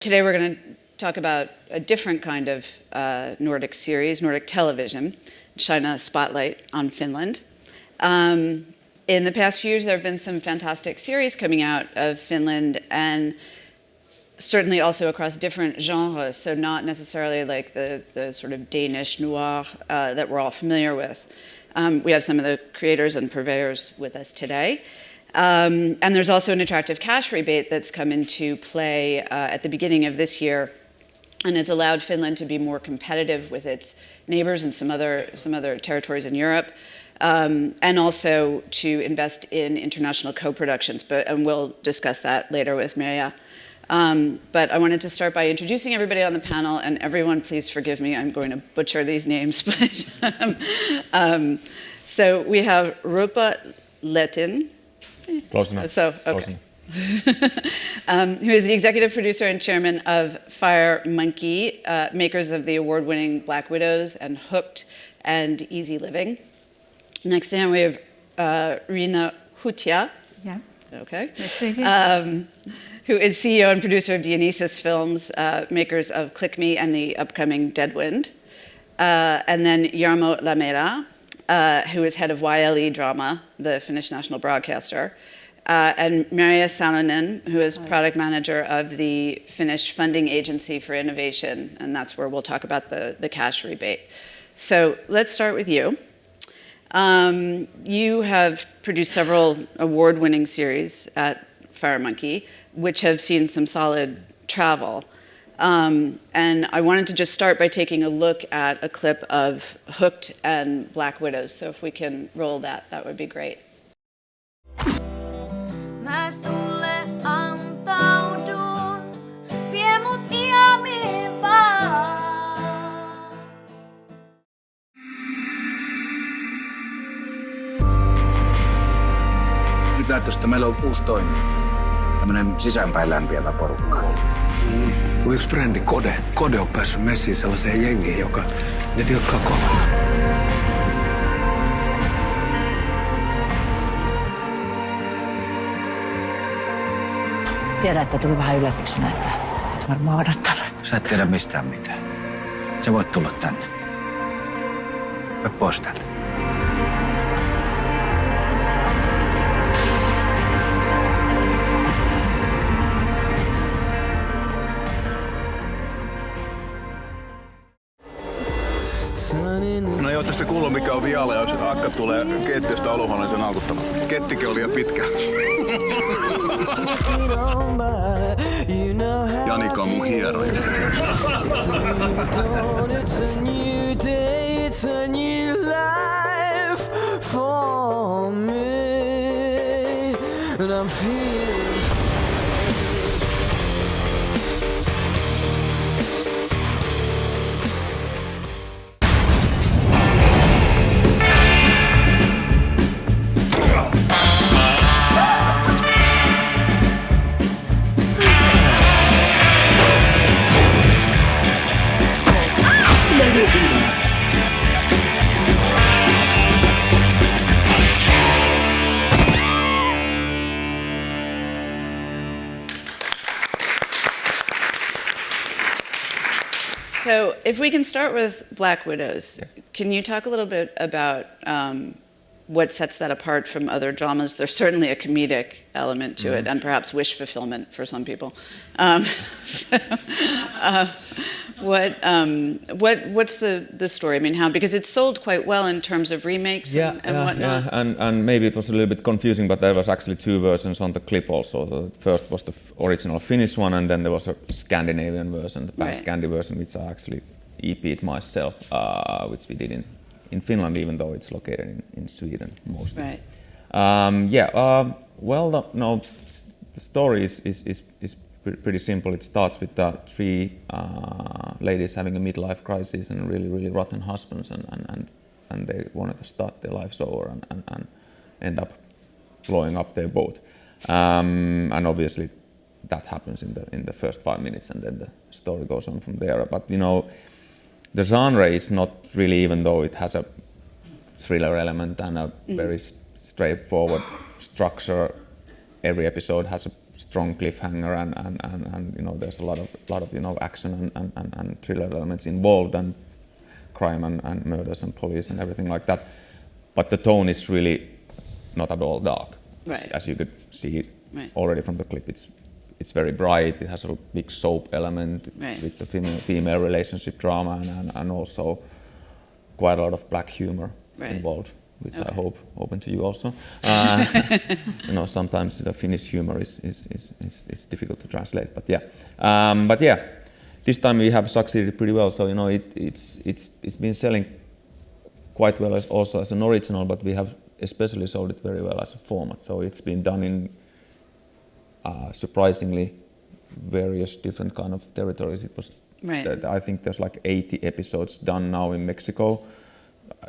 today we're going to talk about a different kind of Nordic series, Nordic television, shine a spotlight on Finland. In the past few years, there have been some fantastic series coming out of Finland, and certainly also across different genres, so not necessarily like the sort of Danish noir that we're all familiar with. We have some of the creators and purveyors with us today. And there's also an attractive cash rebate that's come into play at the beginning of this year, and has allowed Finland to be more competitive with its neighbors and some other territories in Europe. And also to invest in international co-productions, and we'll discuss that later with Merja. But I wanted to start by introducing everybody on the panel, and everyone please forgive me, I'm going to butcher these names. So we have Rebate. Close enough. So, okay. Close enough. Who is the executive producer and chairman of Fire Monkey, makers of the award-winning Black Widows and Hooked and Easy Living. Next to him we have Riina Hutia, yeah. Okay, who is CEO and producer of Dionysus Films, makers of Click Me and the upcoming Deadwind. And then Jarmo Lamela, who is head of YLE Drama, the Finnish national broadcaster. And Merja Salonen, who is product manager of the Finnish Funding Agency for Innovation, and that's where we'll talk about the cash rebate. So let's start with you. You have produced several award-winning series at Fire Monkey, which have seen some solid travel. And I wanted to just start by taking a look at a clip of Hooked and Black Widows. So if we can roll that, that would be great. Mä sulle antaudun, vie mut iämiin vaan. Nyt näyttäisi, meillä on uusi toimija. Tämmönen sisäänpäin lämpiävä porukka. Mun yksi brändi Kode on päässyt messiin sellaiseen jengiin, joka ne dilkkaa kovaa. Tiedän, että tuli vähän yllätyksenä, että et varmaan odottanut. Sä et tiedä mistään mitään. Sä voit tulla tänne. Mä pois täältä. No ei oo tästä kuullut mikä on vialla, jos akka tulee keittiöstä olohuoneen sen aukuttamaan. Kettikö oli jo pitkä. Janika on mun hieroja. So if we can start with Black Widows, can you talk a little bit about what sets that apart from other dramas? There's certainly a comedic element to it, and perhaps wish fulfillment for some people. What's the story? I mean, how, because it's sold quite well in terms of remakes and whatnot. Yeah, and maybe it was a little bit confusing, but there was actually two versions on the clip also. The first was the original Finnish one, and then there was a Scandinavian version, the Pan-Scandi version, which I actually EP'd myself, which we did in Finland, even though it's located in Sweden mostly. Right. The story is pretty simple. It starts with three ladies having a midlife crisis and really rotten husbands, and they wanted to start their lives over and end up blowing up their boat. And obviously that happens in the first 5 minutes, and then the story goes on from there. But you know, the genre is not really, even though it has a thriller element and a very straightforward structure. Every episode has a strong cliffhanger and you know there's a lot of you know action and thriller elements involved and crime and murders and police and everything like that. But the tone is really not at all dark. Right. As you could see Right. already from the clip, it's very bright. It has a big soap element Right. with the female relationship drama and also quite a lot of black humor Right. involved, which Okay. I hope open to you also. You know, sometimes the Finnish humor is difficult to translate, but yeah. This time we have succeeded pretty well. So you know, it's been selling quite well also as an original, but we have especially sold it very well as a format. So it's been done in surprisingly various different kind of territories. It was, Right. I think there's like 80 episodes done now in Mexico.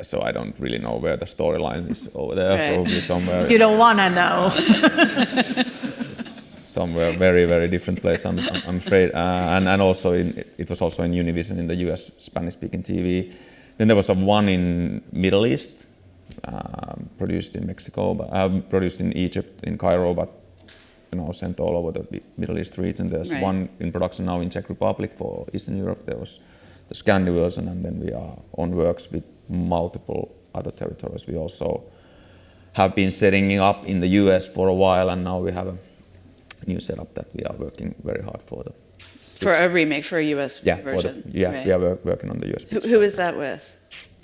So I don't really know where the storyline is over there. Right. Probably somewhere. You don't want to know. Somewhere very, very different place, I'm afraid. And also it was also in Univision in the US Spanish-speaking TV. Then there was one in Middle East, produced in Mexico, produced in Egypt, in Cairo, but you know sent all over the Middle East region. There's Right. one in production now in Czech Republic for Eastern Europe. There was the Scandi version, and then we are on works with multiple other territories. We also have been setting up in the US for a while, and now we have a new setup that we are working very hard for. For a remake, for a US version. Right. We are working on the US. Who is that with?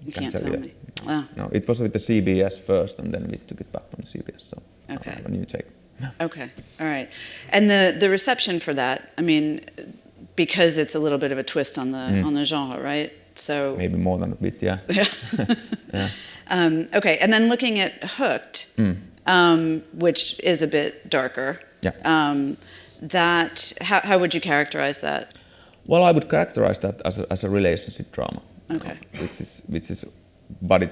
You Can't can't tell tell you. me. Oh, No, it was with the CBS first, and then we took it back from the CBS. So now Okay. we have a new take. okay. All right. And the reception for that, I mean, because it's a little bit of a twist on the genre, right? So Maybe more than a bit, yeah. Yeah. okay. And then looking at Hooked, which is a bit darker. Yeah. That how would you characterize that? Well, I would characterize that as a relationship drama. Okay. Which is, but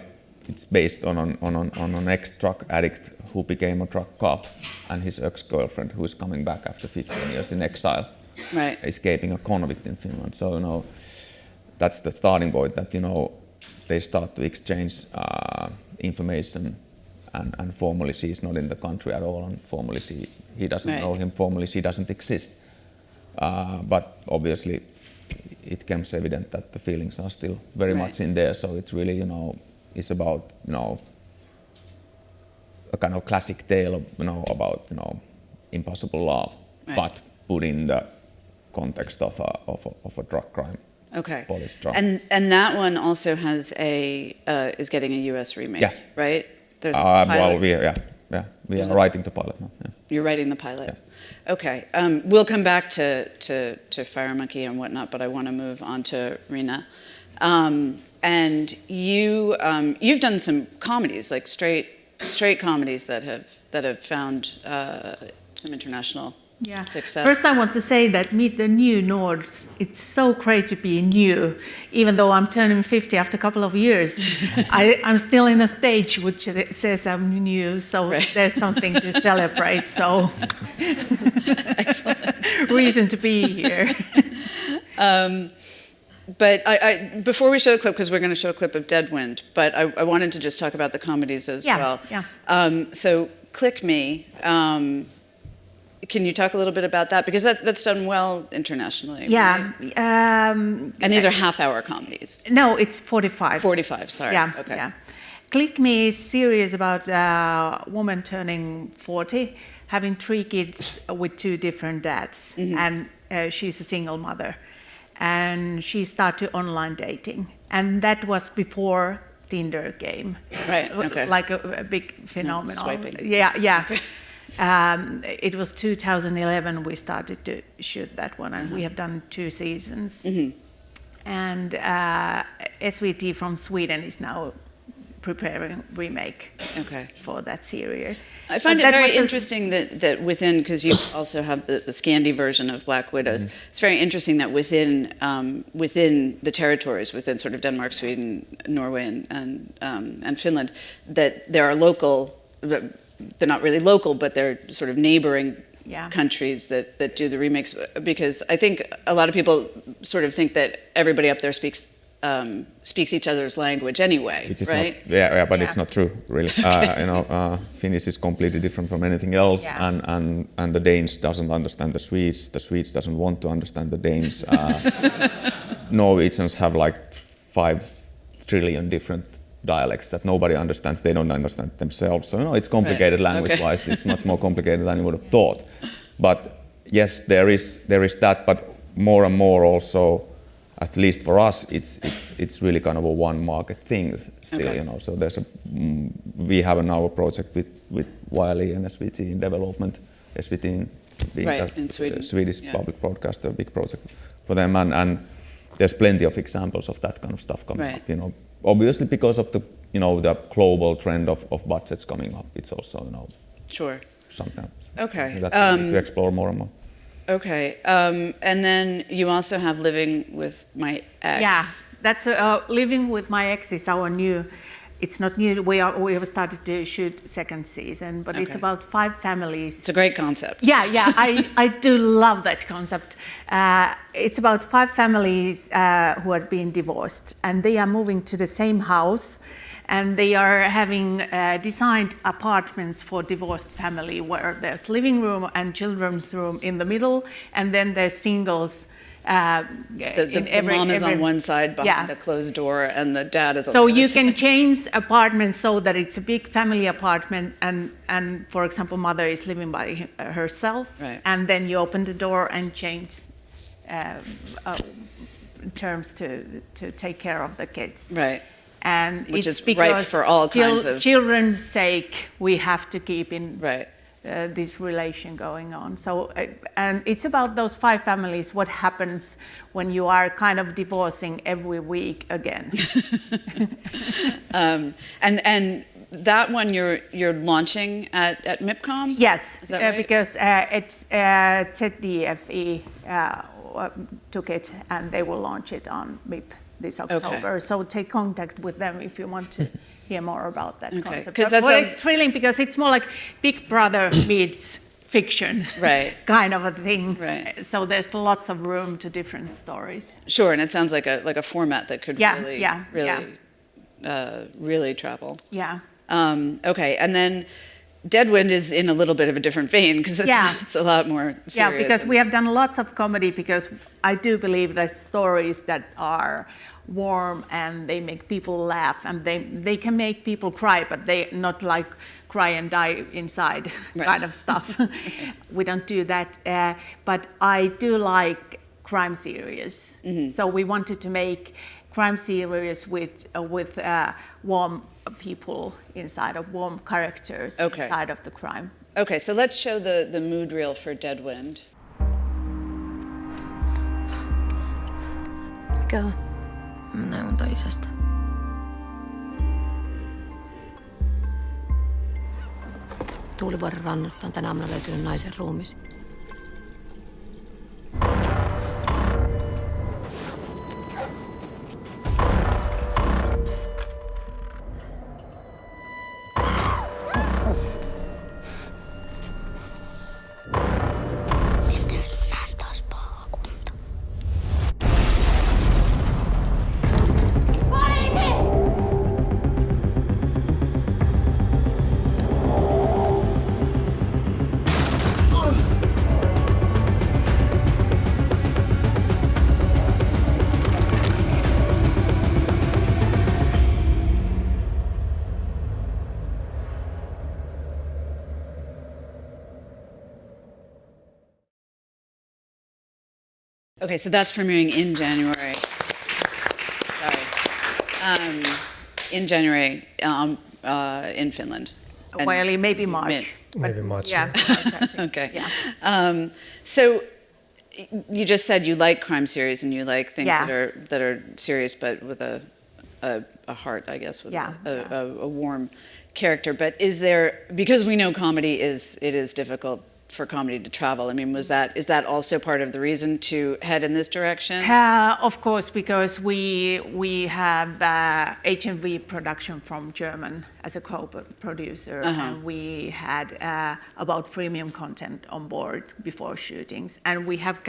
it's based on an ex-drug addict who became a drug cop, and his ex-girlfriend who is coming back after 15 years in exile, Right. escaping a convict in Finland. So you know, that's the starting point. That you know, they start to exchange information, and formally she's not in the country at all, and formally he doesn't Right. know him. Formally she doesn't exist. But obviously, it becomes evident that the feelings are still very Right. much in there. So it really, you know, is about, you know, a kind of classic tale of, you know, about, you know, impossible love, Right. but put in the context of a drug crime. Okay. Police drama. And that one also has is getting a US remake, Yeah. right? There's a pilot. Well, we are writing the pilot now. Yeah. You're writing the pilot. Yeah. Okay. We'll come back to Fire Monkey and whatnot, but I want to move on to Rina. And you've done some comedies, like straight comedies that have found some international success. First, I want to say that Meet the New Nords. It's so great to be new, even though I'm turning 50 after a couple of years. I'm still in a stage which says I'm new, so Right. there's something to celebrate. So, Excellent. reason to be here. But before we show the clip, because we're going to show a clip of Deadwind, but I wanted to just talk about the comedies as well. Yeah. So Click Me, can you talk a little bit about that? Because that's done well internationally. Yeah. Right? And these are half-hour comedies. No, it's 45. 45, sorry. Yeah. Okay. Yeah. Click Me is series about a woman turning 40, having 3 kids with 2 different dads, and she's a single mother. And she started online dating, and that was before Tinder came. Right, okay. Like a big phenomenon. swiping. Yeah. It was 2011 we started to shoot that one, and we have done 2 seasons. And SVT from Sweden is now preparing remake for that series. I find it very interesting that within, because you also have the Scandi version of Black Widows, it's very interesting that within the territories, within sort of Denmark, Sweden, Norway, and Finland, that there are local, they're not really local, but they're sort of neighboring countries that do the remakes, because I think a lot of people sort of think that everybody up there speaks speaks each other's language anyway, Which is right? not, but it's not true, really. Finnish is completely different from anything else, and the Danes doesn't understand the Swedes doesn't want to understand the Danes. Norwegians have like 5 trillion different dialects that nobody understands, they don't understand themselves. So it's complicated language-wise, it's much more complicated than you would have thought. But yes, there is that, but more and more also, at least for us, it's really kind of a one market thing still, So we have now a project with YLE and SVT in development, SVT being in Sweden. Swedish public broadcaster, a big project for them, and there's plenty of examples of that kind of stuff coming up, Obviously because of the global trend of budgets coming up, it's also, something that we need to explore more and more. Okay, and then you also have Living with My Ex. Yeah, that's Living with My Ex is our new. It's not new. We have started to shoot second season, but it's about 5 families. It's a great concept. Yeah, I do love that concept. It's about 5 families who are being divorced, and they are moving to the same house, and they are having designed apartments for divorced family, where there's living room and children's room in the middle, and then there's singles. The mom is on one side behind a closed door, and the dad is on the So other you side. can change apartments so that it's a big family apartment, and for example, mother is living by herself, and then you open the door and change terms to take care of the kids. Right. And which it's is because ripe for all kinds of children's sake. We have to keep in this relation going on. So, and it's about those 5 families. What happens when you are kind of divorcing every week again? And that one you're launching at MIPCOM? Yes, is that right? because it's ZDFE took it, and they will launch it on MIP this October. So take contact with them if you want to hear more about that concept. It's thrilling because it's more like Big Brother meets fiction, kind of a thing. Right. So there's lots of room to different stories. Sure, and it sounds like a format that could really travel. Yeah. Okay, and then Deadwind is in a little bit of a different vein because it's a lot more serious. Yeah, because we have done lots of comedy, because I do believe that stories that are warm and they make people laugh, and they can make people cry, but they not like cry and die inside kind of stuff. We don't do that. But I do like crime series. Mm-hmm. So we wanted to make crime series with warm people inside of warm characters inside of the crime. Okay, so let's show the mood reel for Deadwind. Mikä on? Mä näin unta isästä. Tuulivuoren rannasta on tänä aamuna löytynyt naisen ruumis. Okay, so that's premiering in January. In January in Finland. Well, maybe March. Maybe March. Yeah. Exactly. Okay. Yeah. So you just said you like crime series and you like things that are serious, but with a heart, I guess, with a warm character. But is there, because we know comedy it is difficult for comedy to travel. I mean, is that also part of the reason to head in this direction? Of course, because we have HMV production from German as a co-producer, and we had about premium content on board before shootings, and we have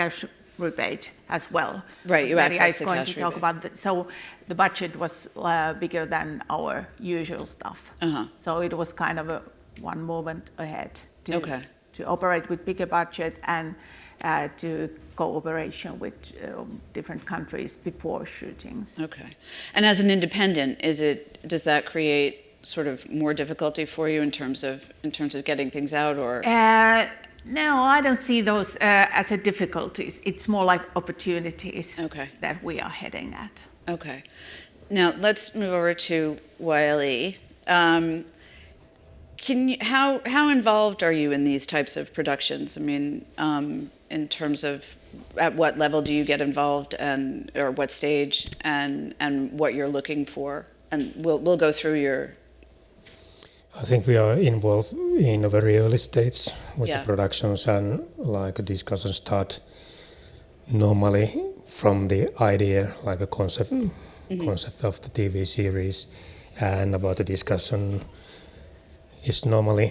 Rebate as well. Right, you Maria access is the going cash to talk rebate. about so the budget was bigger than our usual stuff. So it was kind of one movement ahead to operate with bigger budget and to cooperation with different countries before shootings. Okay. And as an independent, does that create sort of more difficulty for you in terms of getting things out, or? No, I don't see those as a difficulties. It's more like opportunities that we are heading at. Okay. Now let's move over to YLE. How involved are you in these types of productions? I mean, in terms of at what level do you get involved, or what stage, and what you're looking for? And we'll go through your. I think we are involved in a very early stage with the productions, and like a discussion start normally from the idea, like a concept of the TV series, and about the discussion is normally,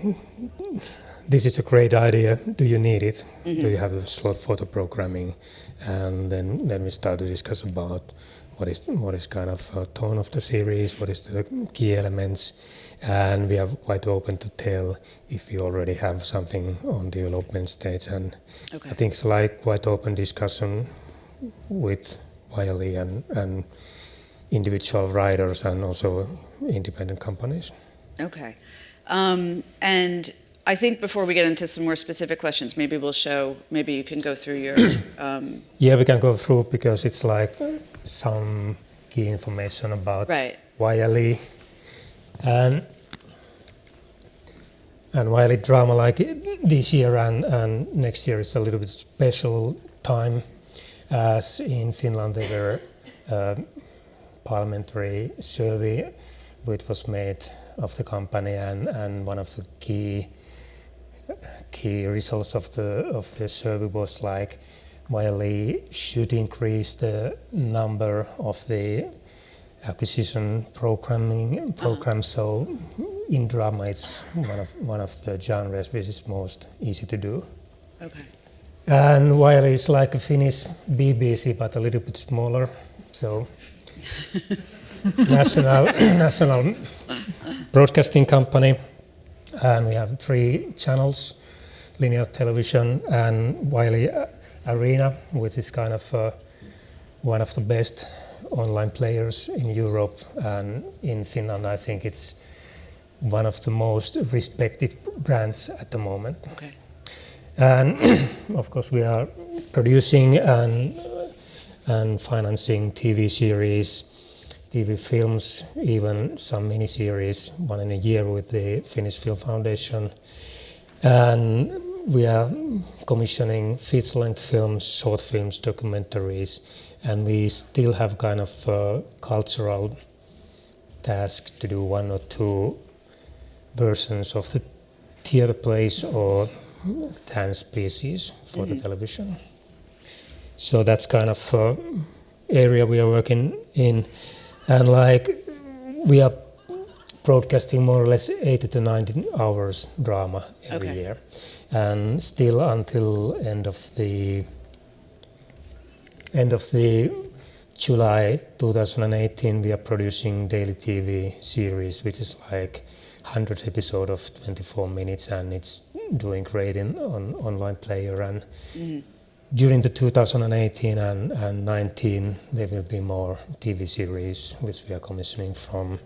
this is a great idea, do you need it? Do you have a slot for the programming? And then we start to discuss about what is kind of tone of the series, what is the key elements, and we are quite open to tell if we already have something on development stage. And I think it's like quite open discussion with YLE and individual writers and also independent companies. Okay. And I think before we get into some more specific questions, maybe you can go through your... Yeah, we can go through because it's like some key information about YLE and YLE drama, like this year and next year is a little bit special time, as in Finland there were parliamentary survey which was made of the company, and one of the key results of the survey was like YLE should increase the number of the acquisition programs. So in drama it's one of the genres which is most easy to do. Okay. And YLE is like a Finnish BBC but a little bit smaller. So national broadcasting company, and we have 3 channels: linear television and YLE Arena, which is kind of one of the best online players in Europe, and in Finland I think it's one of the most respected brands at the moment. Okay. And of course we are producing and financing TV series, TV films, even some mini-series, one in a year with the Finnish Film Foundation. And we are commissioning feature-length films, short films, documentaries, and we still have kind of a cultural task to do 1 or 2 versions of the theater plays or dance pieces for the television. So that's kind of area we are working in. And like we are broadcasting more or less 80 to 90 hours drama every year, and still until end of the July 2018 we are producing daily TV series, which is like 100 episodes of 24 minutes, and it's doing great on online player. And during the 2018 and 19, there will be more TV series which we are commissioning from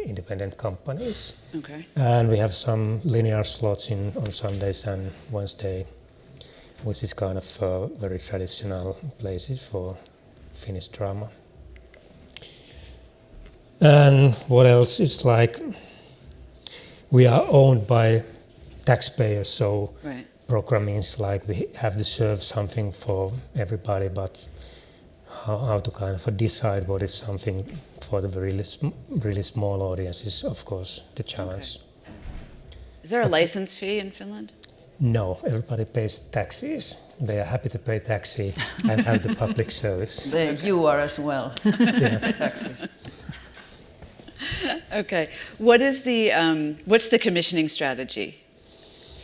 independent companies. Okay. And we have some linear slots on Sundays and Wednesday, which is kind of very traditional places for Finnish drama. And what else is like, we are owned by taxpayers, so programming is like we have to serve something for everybody, but how to kind of decide what is something for the really small audience is of course the challenge. Okay. Is there a license fee in Finland? No, everybody pays taxes. They are happy to pay taxi and have the public service. You are as well. Taxes. Okay. What's the commissioning strategy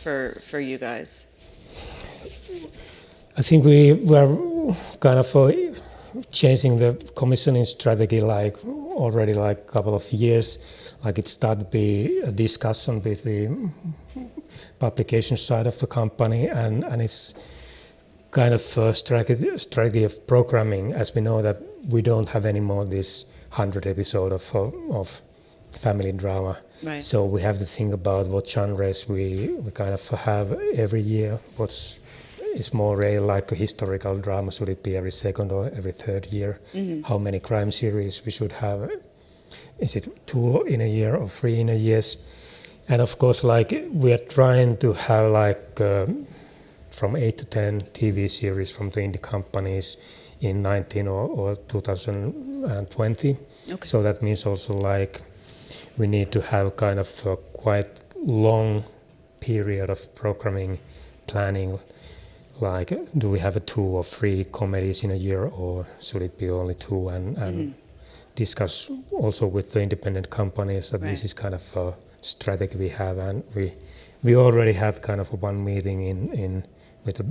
for you guys? I think we were kind of changing the commissioning strategy like already like a couple of years. Like it started to be a discussion between publication side of the company and it's kind of a strategy of programming, as we know that we don't have anymore this 100 episode of family drama. Right. So we have to think about what genres we kind of have every year. Is more like a historical drama? Should it be every second or every third year? Mm-hmm. How many crime series we should have? Is it 2 in a year or 3 in a year? And of course, like we are trying to have like from 8 to 10 TV series from the indie companies in 19 or 2020. Okay. So that means also like we need to have kind of a quite long period of programming planning. Like, do we have 2 or 3 comedies in a year, or should it be only 2? And discuss also with the independent companies that this is kind of a strategy we have, and we already had kind of one meeting in with the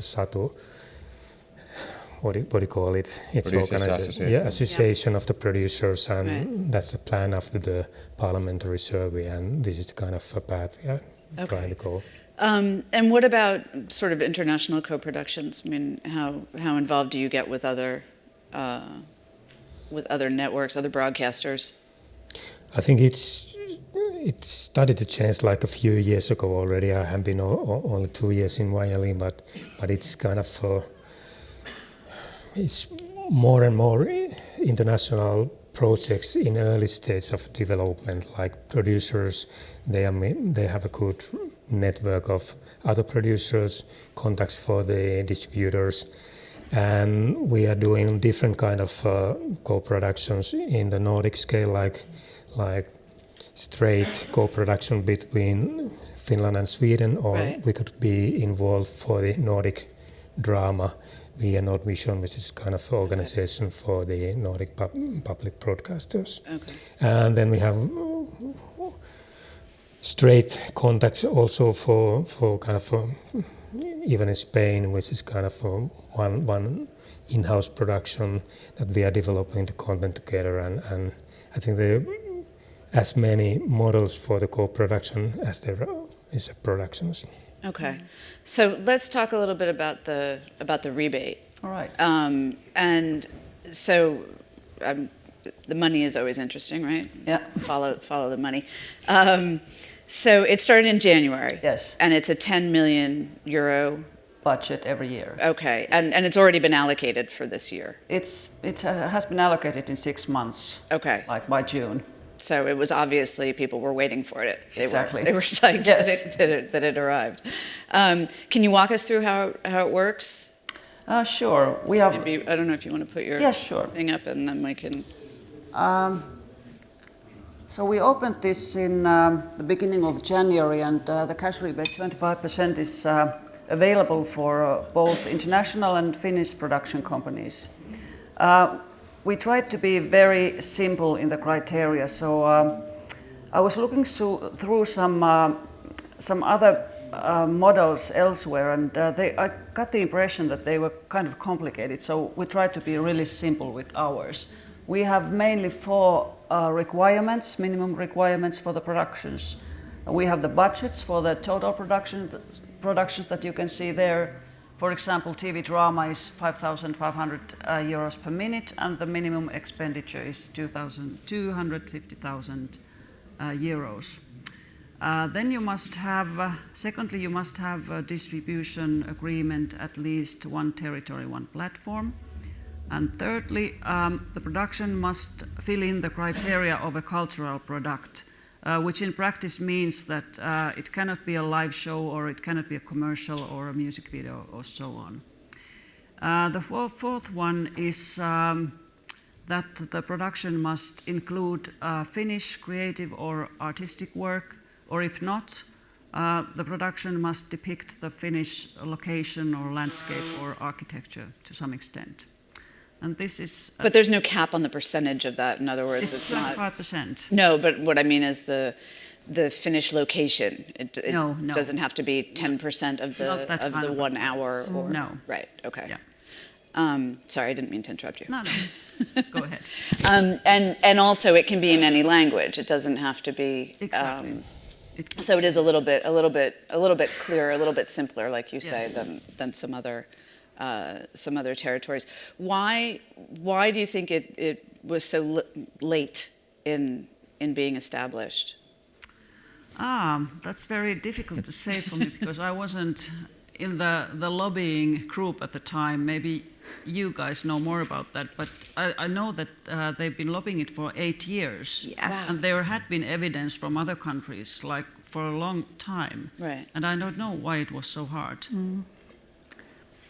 Satu. What do you call it? It's association of the producers, and that's a plan after the parliamentary survey, and this is the kind of a path we are trying to go. And what about sort of international co-productions? I mean, how involved do you get with other networks, other broadcasters? I think it started to change like a few years ago already. I have been only 2 years in YLE, but it's kind of it's more and more international projects in early stage of development. Like producers, they have a good network of other producers, contacts for the distributors, and we are doing different kind of co-productions in the Nordic scale, like straight co-production between Finland and Sweden, or we could be involved for the Nordic drama via Nordvision, which is kind of organization for the Nordic public broadcasters. Okay. And then we have straight contacts also for kind of even in Spain, which is kind of one in-house production that we are developing the content together, and I think there are as many models for the co-production as there is productions. Okay, so let's talk a little bit about the rebate. All right. And so the money is always interesting, right? Yeah. Follow the money. So it started in January. Yes. And it's a 10 million euro budget every year. Okay, and it's already been allocated for this year. It has been allocated in 6 months. Okay. Like by June. So it was obviously people were waiting for it. Exactly. They were psyched Yes. that it arrived. Can you walk us through how it works? Sure. We have. Maybe, I don't know if you want to put your thing up, and then we can. So we opened this in the beginning of January, and the cash rebate 25% is available for both international and Finnish production companies. We tried to be very simple in the criteria. So I was looking through some other models elsewhere, and I got the impression that they were kind of complicated. So we tried to be really simple with ours. We have mainly 4 requirements, minimum requirements for the productions. We have the budgets for the total productions that you can see there. For example, TV drama is 5,500 euros per minute, and the minimum expenditure is 250,000 euros. Then you must have, secondly, you must have a distribution agreement, at least 1 territory, 1 platform. And thirdly, the production must fill in the criteria of a cultural product, which in practice means that it cannot be a live show, or it cannot be a commercial or a music video, or so on. The fourth one is that the production must include Finnish creative or artistic work, or if not, the production must depict the Finnish location or landscape or architecture to some extent. And this is. But there's no cap on the percentage of that. In other words, it's not 25%. No, but what I mean is the Finnish location. It No. doesn't have to be 10% of Not that the kind of 1 hour. Or, No. Right. Okay. Yeah. Sorry, I didn't mean to interrupt you. No. Go ahead. And also, it can be in any language. It doesn't have to be. Exactly. So it is a little bit clearer, a little bit simpler, like you say, Yes. than some other territories. Why do you think it was so late in being established? That's very difficult to say for me because I wasn't in the lobbying group at the time. Maybe you guys know more about that, but I know that they've been lobbying it for 8 years. Yeah. Wow. And there had been evidence from other countries like for a long time. Right. And I don't know why it was so hard.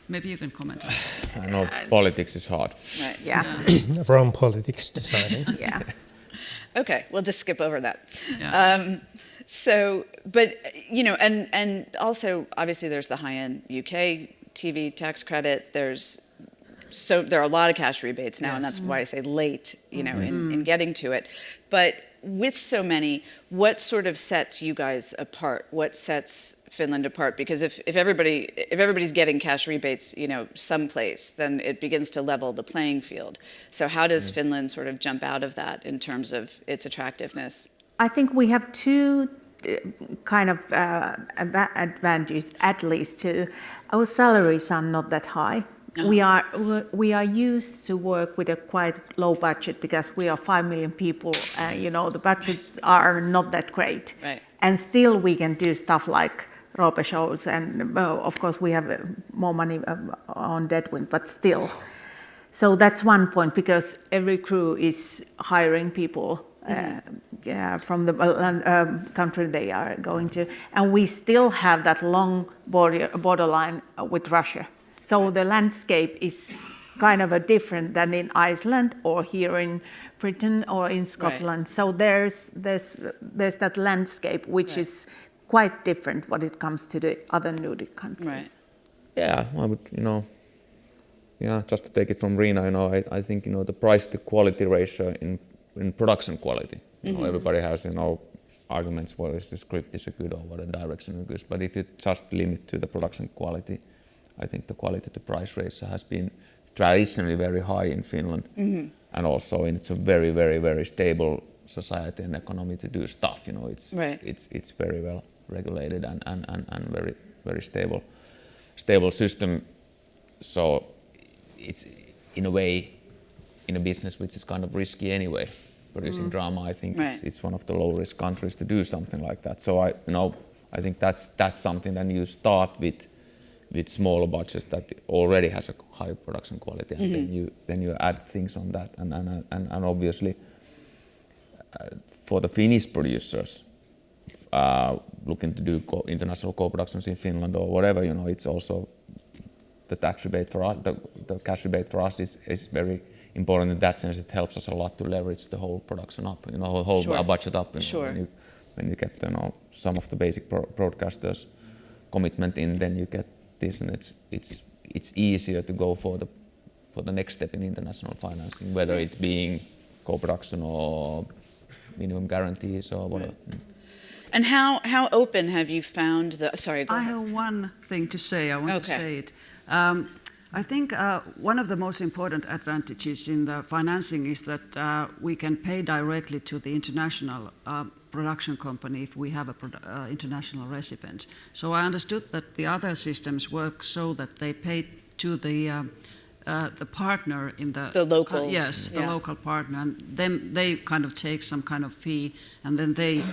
Maybe you can comment on that. I know politics is hard. Right. Yeah. From politics deciding. Yeah. Okay, we'll just skip over that. Yeah. So, but and also obviously there's the high-end UK TV tax credit. There are a lot of cash rebates now, and that's why I say late, in getting to it. But with so many, what sort of sets you guys apart? What sets Finland apart? Because if everybody's getting cash rebates, someplace, then it begins to level the playing field. So how does Finland sort of jump out of that in terms of its attractiveness? I think we have two kind of advantages, at least. Our salaries are not that high. We are used to work with a quite low budget because we are 5 million people. The budgets are not that great, right. And still we can do stuff like Rebate shows, and of course we have more money on Deadwind, but still. So that's one point because every crew is hiring people. From the country they are going to, and we still have that long borderline with Russia. So the landscape is kind of different than in Iceland or here in Britain or in Scotland. Right. So there's that landscape which is quite different when it comes to the other Nordic countries. Right. Yeah, I would, just to take it from Riina, I think, the price to quality ratio in production quality. Everybody has, arguments whether the script is good or what the direction is good. But if you just limit to the production quality, I think the quality to price ratio has been traditionally very high in Finland. And also it's a very, very, very stable society and economy to do stuff. It's very well regulated and very, very stable system. So it's in a way in a business which is kind of risky anyway. Producing drama, I think it's one of the low risk countries to do something like that. So I think that's something that you start with smaller budgets that already has a high production quality, and then you add things on that, and obviously for the Finnish producers looking to do international co-productions in Finland or whatever, it's also the tax rebate for us. The cash rebate for us is very important in that sense. It helps us a lot to leverage the whole production up, whole budget up. When you get some of the basic broadcasters commitment in, then you get this, and it's easier to go for the next step in international financing, whether it being co-production or minimum guarantees or whatever. And how open have you found the? Sorry, go ahead. I have one thing to say. I want to say it. I think one of the most important advantages in the financing is that we can pay directly to the international production company if we have an international recipient. So I understood that the other systems work so that they pay to the partner in the local local partner, and then they kind of take some kind of fee, and then they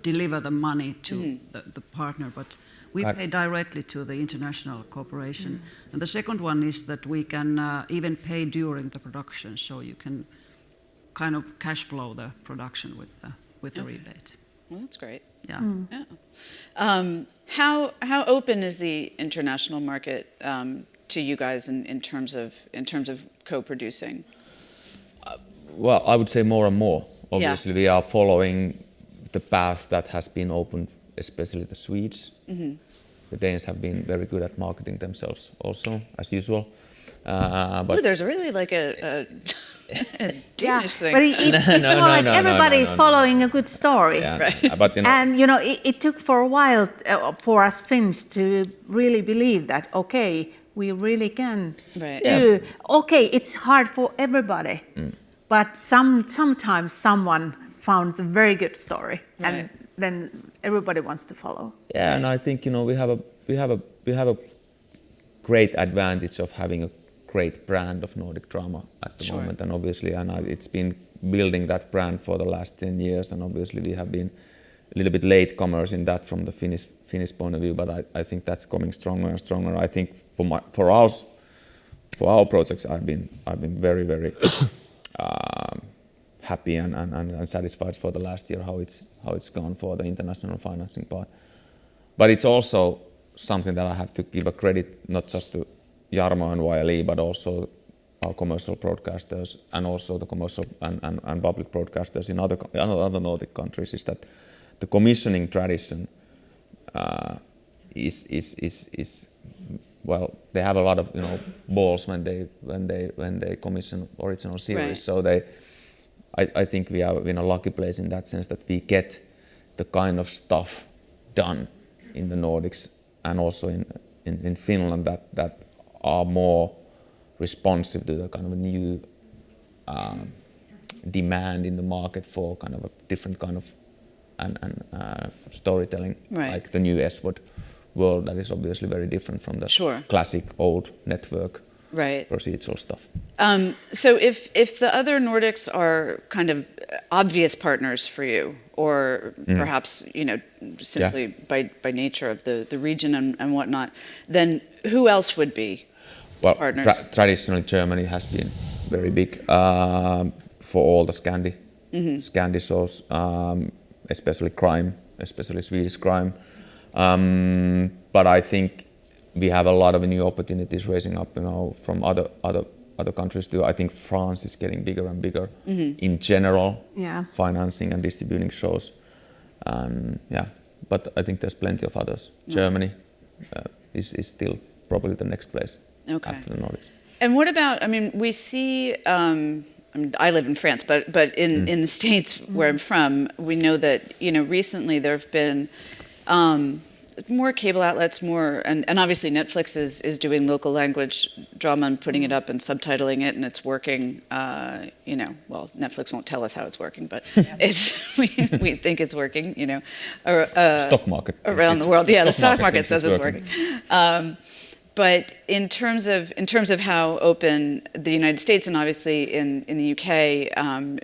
deliver the money to the partner. But we pay directly to the international corporation. And the second one is that we can even pay during the production, so you can kind of cash flow the production with the rebate. Well, that's great. Yeah. How open is the international market to you guys in terms of co-producing? Well, I would say more and more. Obviously, we are following the path that has been opened, especially the Swedes. The Danes have been very good at marketing themselves also, as usual. Ooh, there's really like a Danish thing. But it's more like everybody's following a good story. Yeah, Right. but And it took for a while for us Finns to really believe that we really can Right. do. Okay, it's hard for everybody, but sometimes someone found a very good story, and Right. then everybody wants to follow. Yeah, and I think we have a great advantage of having a great brand of Nordic drama at the moment, and obviously, it's been building that brand for the last 10 years, and obviously we have been a little bit latecomers in that from the Finnish point of view, but I think that's coming stronger and stronger. I think for our projects, I've been very very happy and satisfied for the last year how it's gone for the international financing part. But it's also something that I have to give a credit not just to Jarmo and YLE, but also our commercial broadcasters and also the commercial and public broadcasters in other Nordic countries, is that the commissioning tradition is well, they have a lot of balls when they commission original series. Right. So I think we are in a lucky place in that sense that we get the kind of stuff done in the Nordics and also in Finland that are more responsive to the kind of new demand in the market for kind of a different kind of storytelling, Right. like the new S-word world that is obviously very different from the classic old network procedural stuff. So if the other Nordics are kind of obvious partners for you, or perhaps simply by nature of the region and whatnot, then who else would be partners? Traditionally Germany has been very big for all the Scandi shows, especially crime, especially Swedish crime. But I think we have a lot of new opportunities raising up, from other countries too. I think France is getting bigger and bigger in general, financing and distributing shows. But I think there's plenty of others. Germany is still probably the next place after the Nordics. And what about? I mean, we see. I live in France, but in the States where I'm from, we know that recently there have been more cable outlets, and obviously Netflix is doing local language drama and putting it up and subtitling it, and it's working. Well, Netflix won't tell us how it's working, but we think it's working. Stock market around the world. Yeah, the stock market says it's working. But in terms of how open the United States and obviously in the UK,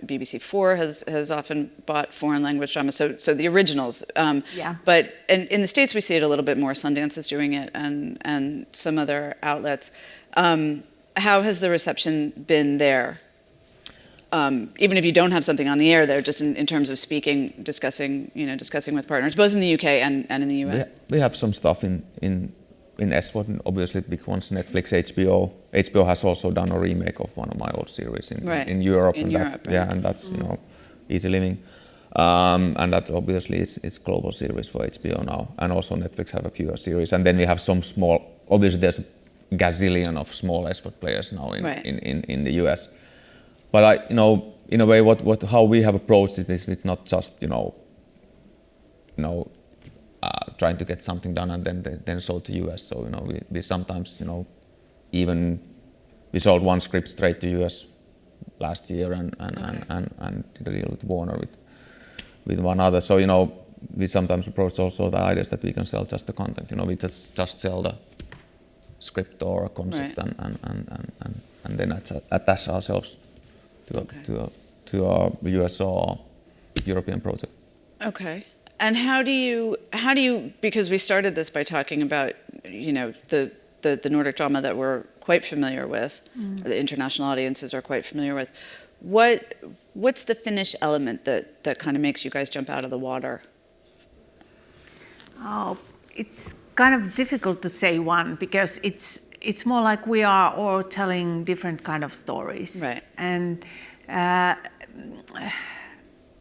BBC4 has often bought foreign language drama, so the originals. But in the States we see it a little bit more. Sundance is doing it, and some other outlets. How has the reception been there? Even if you don't have something on the air there, just in terms of discussing with partners, both in the UK and in the US. We have some stuff in S-word, obviously big ones, Netflix, HBO. HBO has also done a remake of one of my old series in Europe, and that's Easy Living, and that obviously is global series for HBO now, and also Netflix have a few series, and then we have some small. Obviously, there's a gazillion of small S-word players now in the US, but in a way, how we have approached it is it's not just trying to get something done and then sold to US. So we sometimes even we sold one script straight to US last year and did a deal with Warner with one other. So we sometimes approach also the ideas that we can sell just the content. We just sell the script or a concept and then attach ourselves to a US or European project. Okay. And how do you, because we started this by talking about, the Nordic drama that we're quite familiar with, or the international audiences are quite familiar with. What's the Finnish element that kind of makes you guys jump out of the water? Oh, it's kind of difficult to say one, because it's more like we are all telling different kind of stories. Right. And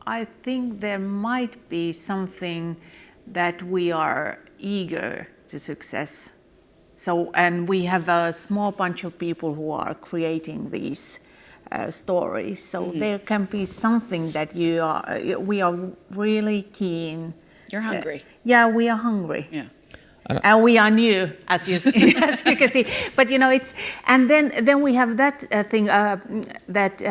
I think there might be something that we are eager to So, and we have a small bunch of people who are creating these stories. So there can be something that we are really keen. You're hungry. Yeah, we are hungry. Yeah. And we are new, as you can see. But it's, and then we have that thing that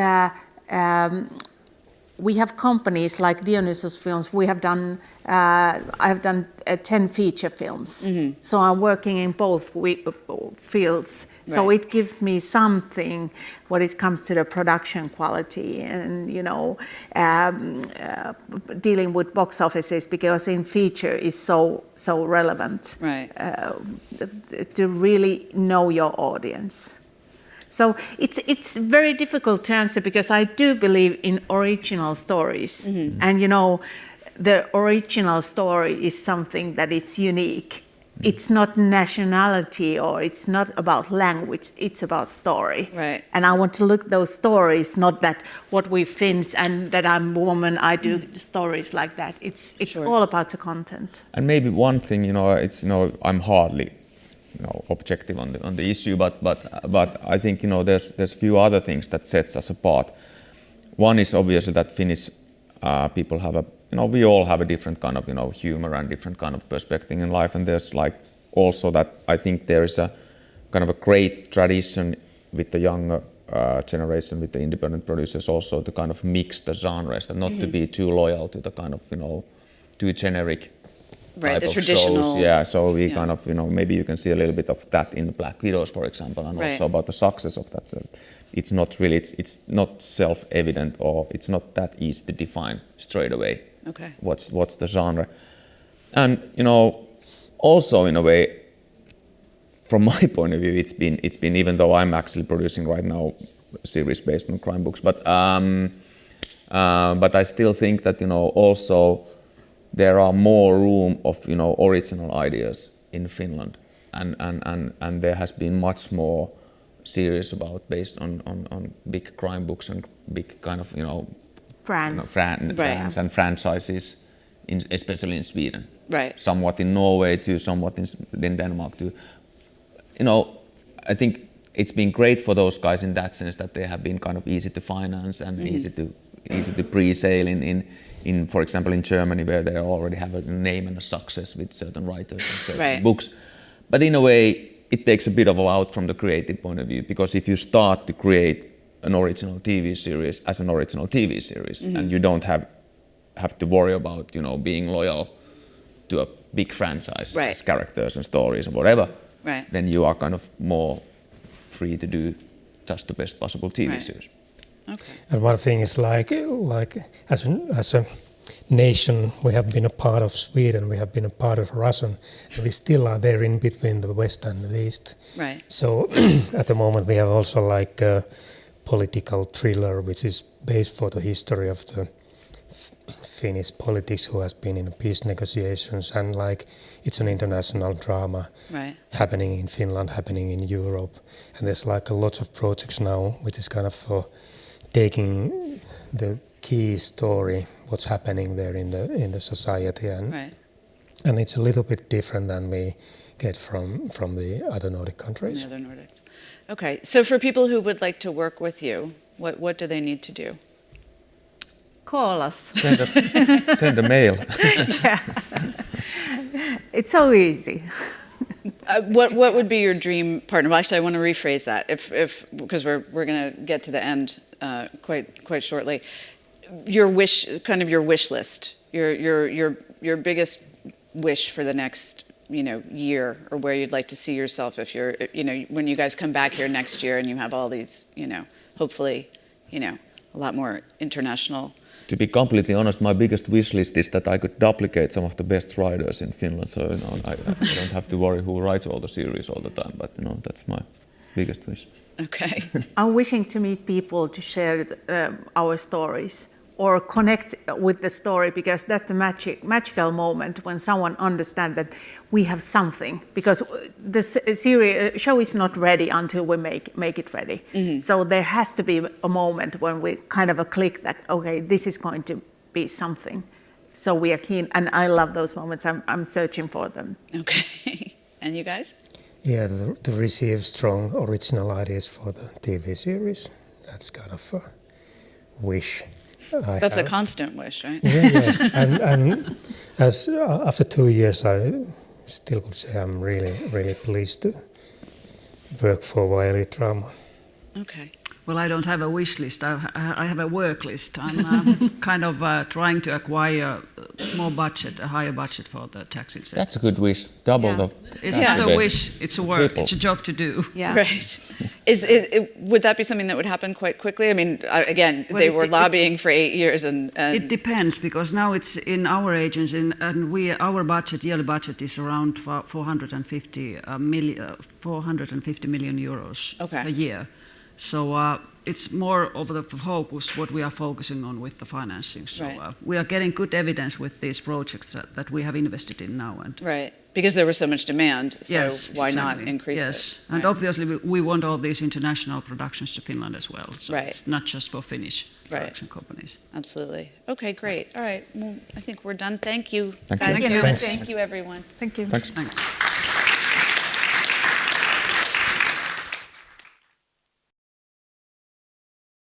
we have companies like Dionysus Films. We have done. I have done 10 feature films. So I'm working in both fields. Right. So it gives me something when it comes to the production quality and dealing with box offices, because in feature is so relevant. Right. To really know your audience. So it's very difficult to answer, because I do believe in original stories, and the original story is something that is unique. It's not nationality, or it's not about language, it's about story. Right. And I want to look at those stories, not that what we Finns and that I'm a woman, I do stories like that. It's sure. All about the content. And maybe one thing, it's I'm hardly objective on the issue, but I think there's few other things that sets us apart. One is obviously that Finnish people have we all have a different kind of humor and different kind of perspective in life, and there's also that I think there is a kind of a great tradition with the younger generation, with the independent producers also, to kind of mix the genres, and not to be too loyal to the kind of too generic. Right, the traditional. Shows. Yeah, so we kind of, maybe you can see a little bit of that in Black Widows, for example, and also about the success of that. It's not really, it's not self-evident, or it's not that easy to define straight away. Okay. What's the genre? And also in a way, from my point of view, it's been even though I'm actually producing right now a series based on crime books, but I still think that also. There are more room of original ideas in Finland, and there has been much more series based on big crime books and big kind of brands and franchises, especially in Sweden. Right. Somewhat in Norway too, somewhat in Denmark too. I think it's been great for those guys in that sense that they have been kind of easy to finance and easy to pre-sale in, for example, in Germany, where they already have a name and a success with certain writers and certain books. But in a way, it takes a bit of out from the creative point of view, because if you start to create an original TV series as an original TV series, and you don't have to worry about being loyal to a big franchise as characters and stories and whatever, then you are kind of more free to do just the best possible TV series. Okay. And one thing is like as a nation, we have been a part of Sweden, we have been a part of Russia, and we still are there in between the West and the East. Right. So at the moment we have also like a political thriller, which is based for the history of the Finnish politics, who has been in peace negotiations, and it's an international drama happening in Finland, happening in Europe, and there's a lot of projects now, which is kind of for taking the key story, what's happening there in the society, and it's a little bit different than we get from the other Nordic countries. The other Nordics. Okay, so for people who would like to work with you, what do they need to do? Call us. Send a mail. Yeah. It's so easy. What would be your dream partner? Well, actually, I want to rephrase that, if because we're going to get to the end quite shortly. Your wish list, your biggest wish for the next year, or where you'd like to see yourself if you're when you guys come back here next year and you have all these hopefully a lot more international. To be completely honest, my biggest wish list is that I could duplicate some of the best writers in Finland, so I don't have to worry who writes all the series all the time. But that's my biggest wish. Okay. I'm wishing to meet people to share our stories or connect with the story, because that's the magical moment when someone understands that we have something. Because the show is not ready until we make it ready. Mm-hmm. So there has to be a moment when we kind of click that, okay, this is going to be something. So we are keen, and I love those moments. I'm searching for them. Okay. And you guys? to receive strong original ideas for the TV series. That's kind of a wish. That's a constant wish, right? Yeah. And as after 2 years, I still would say I'm really pleased to work for YLE Drama. Okay. Well, I don't have a wish list. I have a work list. I'm kind of trying to acquire more budget, a higher budget for the tax incentives. That's a good wish. Double the. It's not a wish. It's a work. Triple. It's a job to do. Yeah. Right. Would that be something that would happen quite quickly? I mean, again, Well, they were lobbying for 8 years, and it depends, because now it's in our agency, and our yearly budget is around 450 million euros a year. So it's more of the focus, what we are focusing on with the financing. So we are getting good evidence with these projects that we have invested in now. And right, because there was so much demand, so why not increase it? Yes, and obviously we want all these international productions to Finland as well. So it's not just for Finnish production companies. Absolutely. Okay, great. All right, well, I think we're done. Thank you, Thank guys. you. Thank you, everyone. Thank you. Thanks. Thanks.